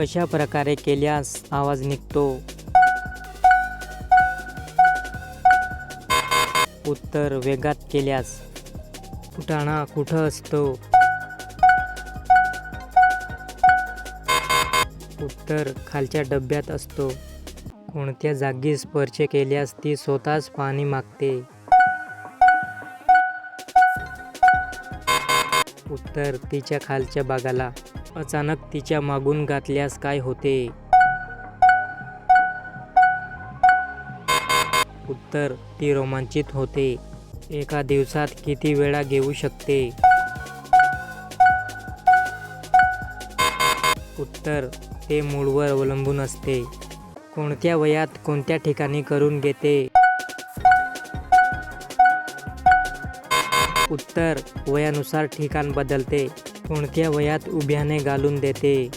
कशा प्रकारे केल्यास आवाज निघतो? उत्तर वेगात केल्यास. फुटाणा कुठं असतो? उत्तर खालच्या डब्यात असतो. कोणत्या जागी स्पर्श केल्यास ती स्वतःच पाणी मागते? उत्तर तिच्या खालच्या भागाला. अचानक तिच्या मागून घातल्यास काय होते? उत्तर ती रोमांचित होते. एका दिवसात किती वेळा घेऊ शकते? उत्तर ते मूडवर अवलंबून असते. कोणत्या वयात कोणत्या ठिकाणी करून घेते? उत्तर वयानुसार ठिकाण बदलते. कोणत्या वयात उभ्याने घालून देते?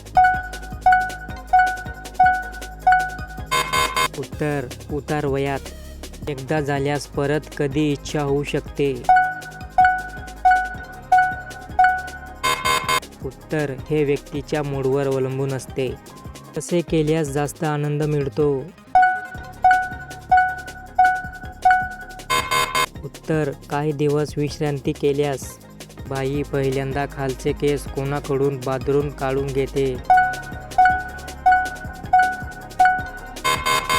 उत्तर उतार वयात. एकदा झाल्यास परत कधी इच्छा होऊ शकते? उत्तर हे व्यक्तीच्या मूडवर अवलंबून असते. कसे केल्यास जास्त आनंद मिळतो? उत्तर काही दिवस विश्रांती केल्यास. बाई पहिल्यांदा खालचे केस कोणाकडून बादरून काढून घेते?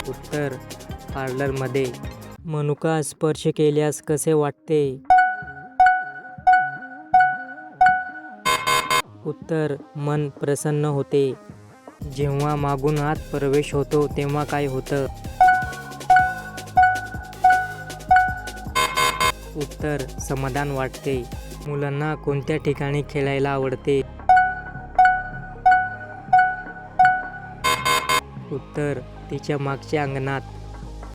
उत्तर पार्लरमध्ये. मनुका स्पर्श केल्यास कसे वाटते? उत्तर मन प्रसन्न होते. जेव्हा मागून आत प्रवेश होतो तेव्हा काय होतं? उत्तर समाधान वाटते. मुलांना कोणत्या ठिकाणी खेळायला आवडते? उत्तर तिच्या मागच्या अंगणात.